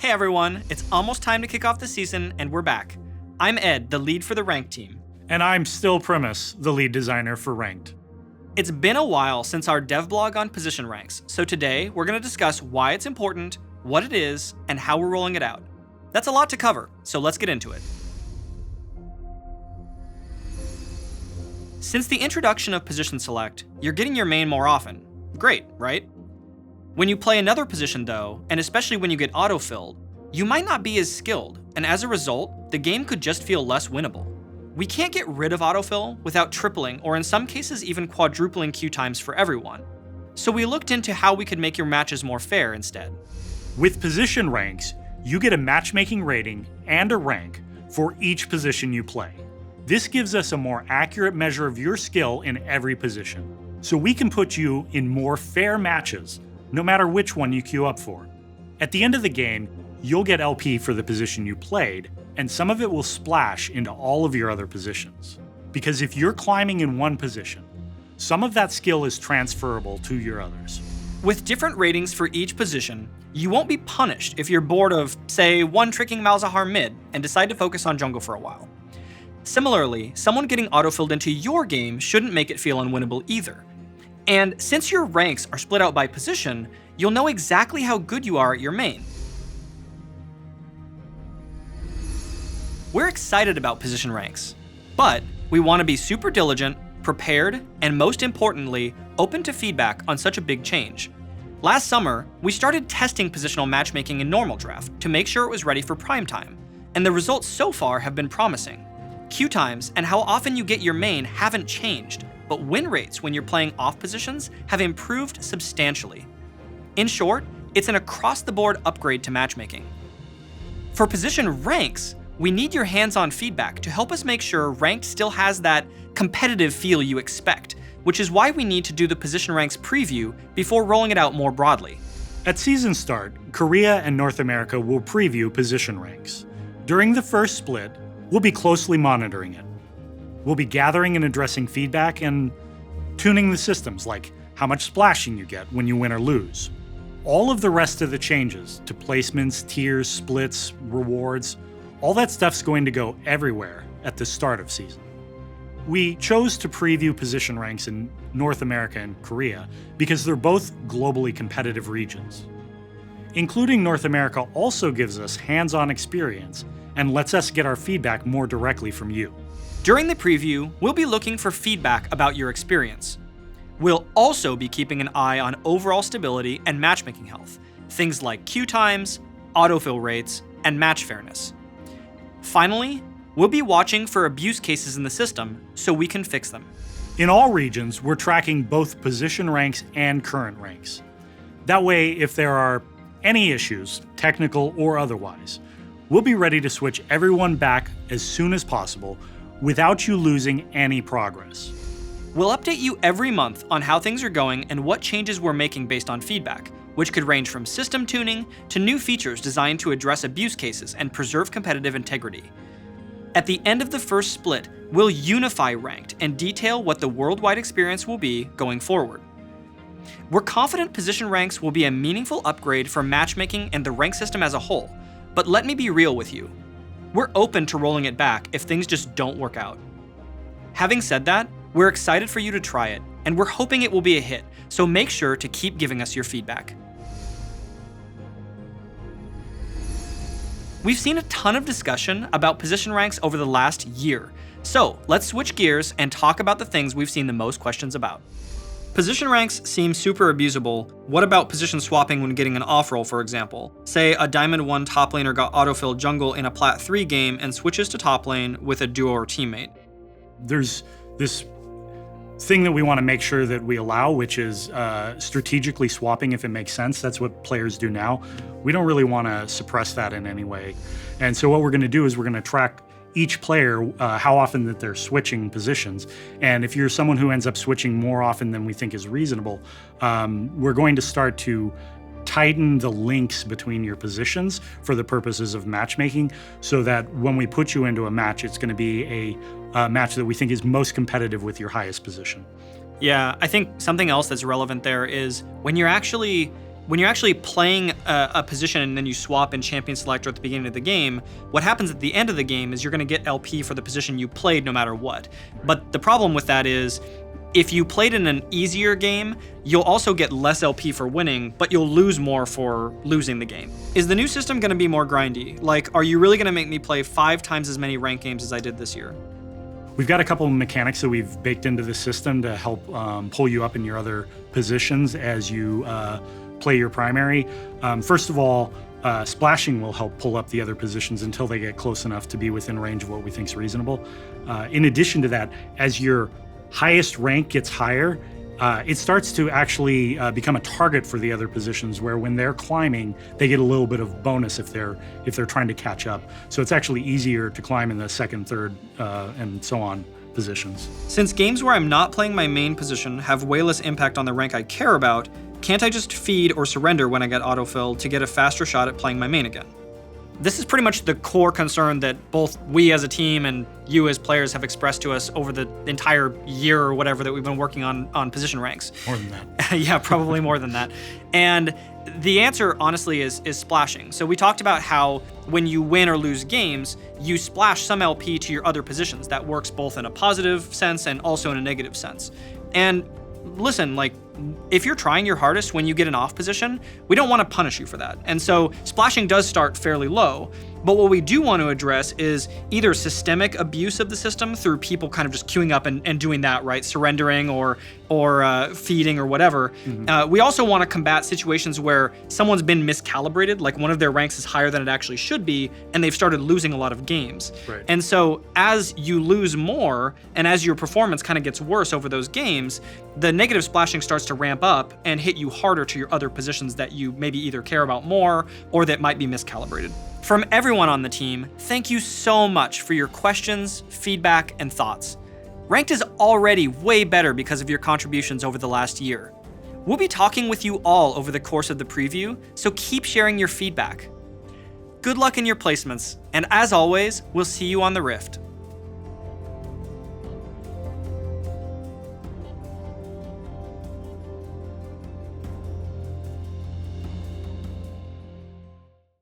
Hey everyone, it's almost time to kick off the season and we're back. I'm Ed, the lead for the Ranked team. And I'm still Primus, the lead designer for Ranked. It's been a while since our dev blog on position ranks, so today we're going to discuss why it's important, what it is, and how we're rolling it out. That's a lot to cover, so let's get into it. Since the introduction of position select, you're getting your main more often. Great, right? When you play another position though, and especially when you get auto-filled, you might not be as skilled, and as a result, the game could just feel less winnable. We can't get rid of autofill without tripling or in some cases even quadrupling queue times for everyone. So we looked into how we could make your matches more fair instead. With position ranks, you get a matchmaking rating and a rank for each position you play. This gives us a more accurate measure of your skill in every position, so we can put you in more fair matches, no matter which one you queue up for. At the end of the game, you'll get LP for the position you played, and some of it will splash into all of your other positions. Because if you're climbing in one position, some of that skill is transferable to your others. With different ratings for each position, you won't be punished if you're bored of, say, one-tricking Malzahar mid and decide to focus on jungle for a while. Similarly, someone getting autofilled into your game shouldn't make it feel unwinnable either. And since your ranks are split out by position, you'll know exactly how good you are at your main. We're excited about position ranks, but we want to be super diligent, prepared, and most importantly, open to feedback on such a big change. Last summer, we started testing positional matchmaking in normal draft to make sure it was ready for prime time, and the results so far have been promising. Queue times and how often you get your main haven't changed, but win rates when you're playing off positions have improved substantially. In short, it's an across-the-board upgrade to matchmaking. For position ranks, we need your hands-on feedback to help us make sure Ranked still has that competitive feel you expect, which is why we need to do the position ranks preview before rolling it out more broadly. At season start, Korea and North America will preview position ranks. During the first split, we'll be closely monitoring it. We'll be gathering and addressing feedback and tuning the systems, like how much splashing you get when you win or lose. All of the rest of the changes to placements, tiers, splits, rewards, all that stuff's going to go everywhere at the start of season. We chose to preview position ranks in North America and Korea because they're both globally competitive regions. Including North America also gives us hands-on experience and lets us get our feedback more directly from you. During the preview, we'll be looking for feedback about your experience. We'll also be keeping an eye on overall stability and matchmaking health, things like queue times, autofill rates, and match fairness. Finally, we'll be watching for abuse cases in the system so we can fix them. In all regions, we're tracking both position ranks and current ranks. That way, if there are any issues, technical or otherwise, we'll be ready to switch everyone back as soon as possible without you losing any progress. We'll update you every month on how things are going and what changes we're making based on feedback, which could range from system tuning to new features designed to address abuse cases and preserve competitive integrity. At the end of the first split, we'll unify Ranked and detail what the worldwide experience will be going forward. We're confident position ranks will be a meaningful upgrade for matchmaking and the rank system as a whole, but let me be real with you. We're open to rolling it back if things just don't work out. Having said that, we're excited for you to try it, and we're hoping it will be a hit, so make sure to keep giving us your feedback. We've seen a ton of discussion about position ranks over the last year, so let's switch gears and talk about the things we've seen the most questions about. Position ranks seem super abusable. What about position swapping when getting an off roll, for example? Say a Diamond 1 top laner got autofilled jungle in a Plat 3 game and switches to top lane with a duo or teammate. There's this thing that we want to make sure that we allow, which is strategically swapping if it makes sense. That's what players do now. We don't really want to suppress that in any way. And so what we're going to do is we're going to track each player, how often that they're switching positions. And if you're someone who ends up switching more often than we think is reasonable, we're going to start to tighten the links between your positions for the purposes of matchmaking, so that when we put you into a match, it's going to be a match that we think is most competitive with your highest position. Yeah, I think something else that's relevant there is when you're actually When you're actually playing a position and then you swap in champion selector at the beginning of the game, what happens at the end of the game is you're going to get LP for the position you played no matter what. But the problem with that is, if you played in an easier game, you'll also get less LP for winning, but you'll lose more for losing the game. Is the new system going to be more grindy? Like, are you really going to make me play 5 times as many ranked games as I did this year? We've got a couple of mechanics that we've baked into the system to help pull you up in your other positions as you play your primary. First of all, splashing will help pull up the other positions until they get close enough to be within range of what we think is reasonable. In addition to that, as your highest rank gets higher, it starts to actually become a target for the other positions, where when they're climbing, they get a little bit of bonus if they're trying to catch up. So it's actually easier to climb in the second, third, and so on positions. Since games where I'm not playing my main position have way less impact on the rank I care about, can't I just feed or surrender when I get autofill to get a faster shot at playing my main again? This is pretty much the core concern that both we as a team and you as players have expressed to us over the entire year or whatever that we've been working on position ranks. More than that. Yeah, probably more than that. And the answer, honestly, is splashing. So we talked about how when you win or lose games, you splash some LP to your other positions. That works both in a positive sense and also in a negative sense. And listen, like, if you're trying your hardest when you get an off position, we don't want to punish you for that. And so splashing does start fairly low. But what we do want to address is either systemic abuse of the system through people kind of just queuing up and doing that, right? Surrendering or feeding or whatever. Mm-hmm. We also want to combat situations where someone's been miscalibrated, like one of their ranks is higher than it actually should be, and they've started losing a lot of games. Right. And so as you lose more, and as your performance kind of gets worse over those games, the negative splashing starts to ramp up and hit you harder to your other positions that you maybe either care about more or that might be miscalibrated. From everyone on the team, thank you so much for your questions, feedback, and thoughts. Ranked is already way better because of your contributions over the last year. We'll be talking with you all over the course of the preview, so keep sharing your feedback. Good luck in your placements, and as always, we'll see you on the Rift.